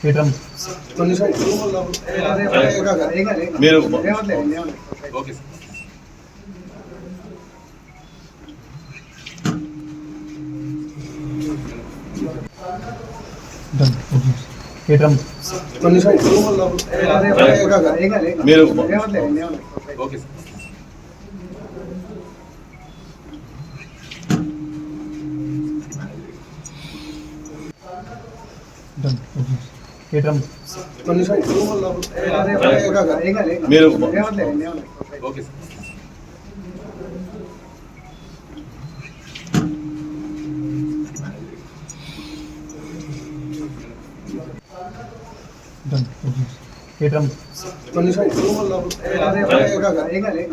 మీరు ఓకే మీరు ఓకే మీరు ఓకే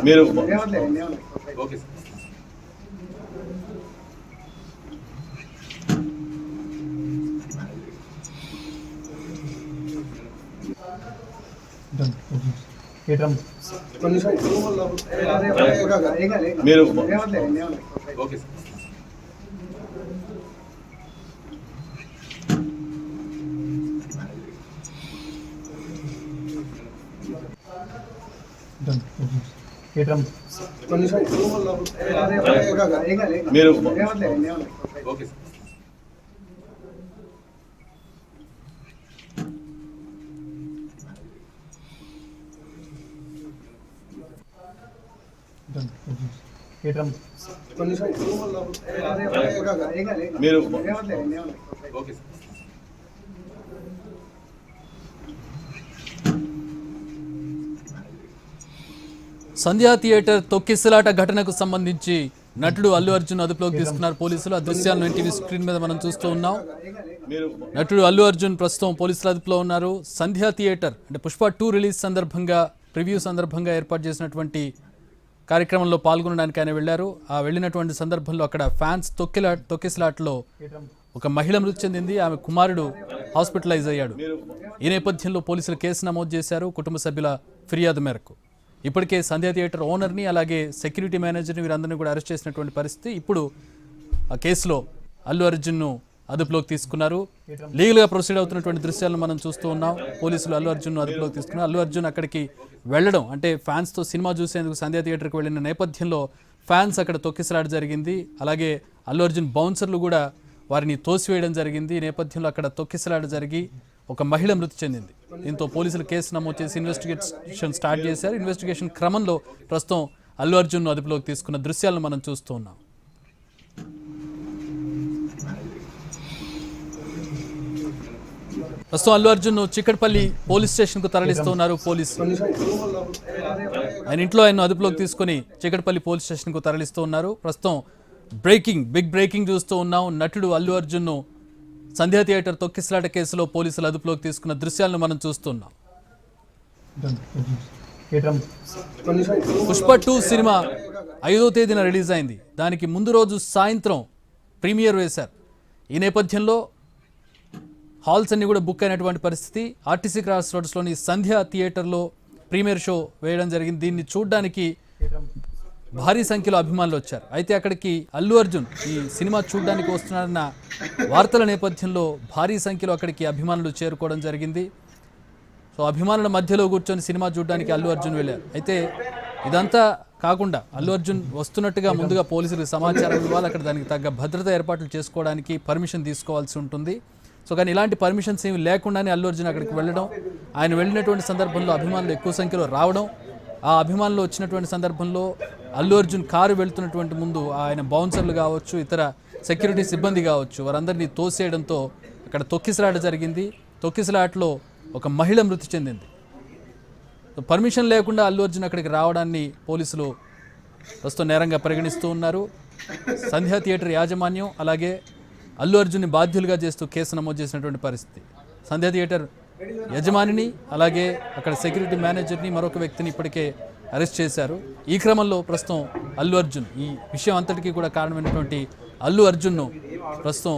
మీరు ఓకే మీరు ఓకే మీరు ఓకే మీరు ఓకే సంధ్యా థియేటర్ తొక్కిసలాట ఘటనకు సంబంధించి నటుడు అల్లు అర్జున్ అదుపులోకి తీసుకున్నారు పోలీసులు. ఆ దృశ్యాలను ఎన్టీవీ స్క్రీన్ మీద మనం చూస్తూ ఉన్నాం. నటుడు అల్లు అర్జున్ ప్రస్తుతం పోలీసుల అదుపులో ఉన్నారు. సంధ్యా థియేటర్ అంటే పుష్ప 2 రిలీజ్ సందర్భంగా ప్రివ్యూ సందర్భంగా ఏర్పాటు చేసినటువంటి కార్యక్రమంలో పాల్గొనడానికి ఆయన వెళ్లారు. ఆ వెళ్ళినటువంటి సందర్భంలో అక్కడ ఫ్యాన్స్ తొక్కిసలాటలో ఒక మహిళ మృతి చెందింది. ఆమె కుమారుడు హాస్పిటలైజ్ అయ్యాడు. ఈ నేపథ్యంలో పోలీసులు కేసు నమోదు చేశారు కుటుంబ సభ్యుల ఫిర్యాదు మేరకు. ఇప్పటికే సంధ్యా థియేటర్ ఓనర్ని అలాగే సెక్యూరిటీ మేనేజర్ని వీరందరినీ కూడా అరెస్ట్ చేసినటువంటి పరిస్థితి. ఇప్పుడు ఆ కేసులో అల్లు అర్జున్ను అదుపులోకి తీసుకున్నారు. లీగల్గా ప్రొసీడ్ అవుతున్నటువంటి దృశ్యాలను మనం చూస్తూ ఉన్నాం. పోలీసులు అల్లు అర్జున్ను అదుపులోకి తీసుకున్నారు. అల్లు అర్జున్ అక్కడికి వెళ్ళడం అంటే ఫ్యాన్స్తో సినిమా చూసేందుకు సంధ్యా థియేటర్కి వెళ్ళిన నేపథ్యంలో ఫ్యాన్స్ అక్కడ తొక్కిసలాట జరిగింది. అలాగే అల్లు అర్జున్ బౌన్సర్లు కూడా వారిని తోసివేయడం జరిగింది. ఈ నేపథ్యంలో అక్కడ తొక్కిసలాట జరిగి ఒక మహిళ మృతి చెందింది. దీంతో పోలీసులు కేసు నమోదు చేసి ఇన్వెస్టిగేషన్ స్టార్ట్ చేశారు. ఇన్వెస్టిగేషన్ క్రమంలో ప్రస్తుతం అల్లు అర్జున్ను అదుపులోకి తీసుకున్న దృశ్యాలను మనం చూస్తూ ఉన్నాం. ప్రస్తుతం అల్లు అర్జున్ చిక్కడపల్లి పోలీస్ స్టేషన్కు తరలిస్తున్నారు పోలీసులు. ఆయన ఇంట్లో ఆయన అదుపులోకి తీసుకుని చిక్కడపల్లి పోలీస్ స్టేషన్కు తరలిస్తూ ఉన్నారు. ప్రస్తుతం బిగ్ బ్రేకింగ్ చూస్తూ ఉన్నాం. నటుడు అల్లు అర్జున్ను సంధ్యా థియేటర్ తొక్కిసలాట కేసులో పోలీసులు అదుపులోకి తీసుకున్న దృశ్యాలను మనం చూస్తున్నాం. పుష్ప 2 సినిమా 5వ తేదీన రిలీజ్ అయింది. దానికి ముందు రోజు సాయంత్రం ప్రీమియర్ వేశారు. ఈ నేపథ్యంలో హాల్స్ అన్ని కూడా బుక్ అయినటువంటి పరిస్థితి. ఆర్టీసీ క్రాస్ రోడ్స్లోని సంధ్యా థియేటర్లో ప్రీమియర్ షో వేయడం జరిగింది. దీన్ని చూడడానికి భారీ సంఖ్యలో అభిమానులు వచ్చారు. అయితే అక్కడికి అల్లు అర్జున్ ఈ సినిమా చూడడానికి వస్తున్నారన్న వార్తల నేపథ్యంలో భారీ సంఖ్యలో అక్కడికి అభిమానులు చేరుకోవడం జరిగింది. సో అభిమానుల మధ్యలో కూర్చొని సినిమా చూడడానికి అల్లు అర్జున్ వెళ్ళారు. అయితే ఇదంతా కాకుండా అల్లు అర్జున్ వస్తున్నట్టుగా ముందుగా పోలీసులకు సమాచారం ఇవ్వాలి. అక్కడ దానికి తగ్గ భద్రత ఏర్పాట్లు చేసుకోవడానికి పర్మిషన్ తీసుకోవాల్సి ఉంటుంది. సో కానీ ఇలాంటి పర్మిషన్స్ ఏమి లేకుండానే అల్లు అర్జున్ అక్కడికి వెళ్ళడం, ఆయన వెళ్ళినటువంటి సందర్భంలో అభిమానులు ఎక్కువ సంఖ్యలో రావడం, ఆ అభిమానులు వచ్చినటువంటి సందర్భంలో అల్లు అర్జున్ కారు వెళ్తున్నటువంటి ముందు ఆయన బౌన్సర్లు కావచ్చు, ఇతర సెక్యూరిటీ సిబ్బంది కావచ్చు, వారందరినీ తోసేయడంతో అక్కడ తొక్కిసలాట జరిగింది. తొక్కిసలాటలో ఒక మహిళ మృతి చెందింది. పర్మిషన్ లేకుండా అల్లు అర్జున్ అక్కడికి రావడాన్ని పోలీసులు ప్రస్తుతం నేరంగా పరిగణిస్తూ ఉన్నారు. సంధ్యా థియేటర్ యాజమాన్యం అలాగే అల్లు అర్జున్ని బాధ్యులుగా చేస్తూ కేసు నమోదు చేసినటువంటి పరిస్థితి. సంధ్యా థియేటర్ యజమానిని అలాగే అక్కడ సెక్యూరిటీ మేనేజర్ని మరొక వ్యక్తిని ఇప్పటికే అరెస్ట్ చేశారు. ఈ క్రమంలో ప్రస్తుతం అల్లు అర్జున్ ఈ విషయం అంతటికీ కూడా కారణమైనటువంటి అల్లు అర్జున్ను ప్రస్తుతం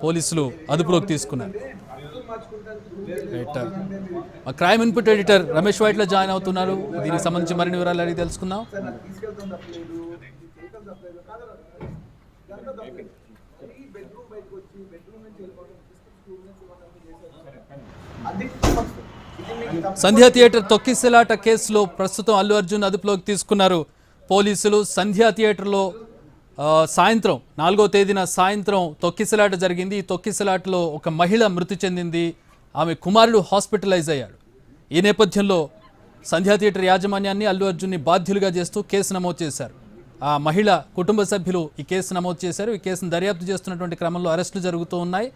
పోలీసులు అదుపులోకి తీసుకున్నారు. మా crime input editor Ramesh Vaitla join అవుతున్నారు. దీనికి సంబంధించి మరిన్ని వివరాలు అడిగి తెలుసుకుందాం. సంధ్యా థియేటర్ తొక్కిసలాట కేసులో ప్రస్తుతం అల్లు అర్జున్ అదుపులోకి తీసుకున్నారు పోలీసులు. సంధ్యా థియేటర్లో సాయంత్రం 4వ తేదీన సాయంత్రం తొక్కిసలాట జరిగింది. ఈ తొక్కిసలాటలో ఒక మహిళ మృతి చెందింది. ఆమె కుమారుడు హాస్పిటలైజ్ అయ్యాడు. ఈ నేపథ్యంలో సంధ్యా థియేటర్ యాజమాన్యాన్ని అల్లు అర్జున్ని బాధ్యులుగా చేస్తూ కేసు నమోదు చేశారు. ఆ మహిళ కుటుంబ సభ్యులు ఈ కేసు నమోదు చేశారు. ఈ కేసును దర్యాప్తు చేస్తున్నటువంటి క్రమంలో అరెస్టులు జరుగుతూ ఉన్నాయి.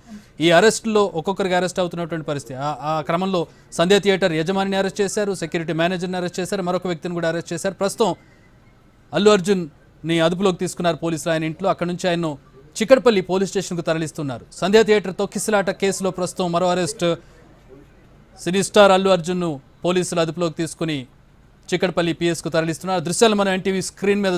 ఈ అరెస్టులో ఒక్కొక్కరికి అరెస్ట్ అవుతున్నటువంటి పరిస్థితి. ఆ క్రమంలో సంధ్యా థియేటర్ యజమానిని అరెస్ట్ చేశారు, సెక్యూరిటీ మేనేజర్ని అరెస్ట్ చేశారు, మరొక వ్యక్తిని కూడా అరెస్ట్ చేశారు. ప్రస్తుతం అల్లు అర్జున్ని అదుపులోకి తీసుకున్నారు పోలీసులు ఆయన ఇంట్లో. అక్కడి నుంచి ఆయన్ను చిక్కడపల్లి పోలీస్ స్టేషన్కు తరలిస్తున్నారు. సంధ్యా థియేటర్ తొక్కిసలాట కేసులో ప్రస్తుతం మరో అరెస్ట్. సినీ స్టార్ అల్లు అర్జున్ను పోలీసులు అదుపులోకి తీసుకుని చిక్కడపల్లి పిఎస్కు తరలిస్తున్నారు. దృశ్యాలు మనం ఎన్టీవీ స్క్రీన్ మీద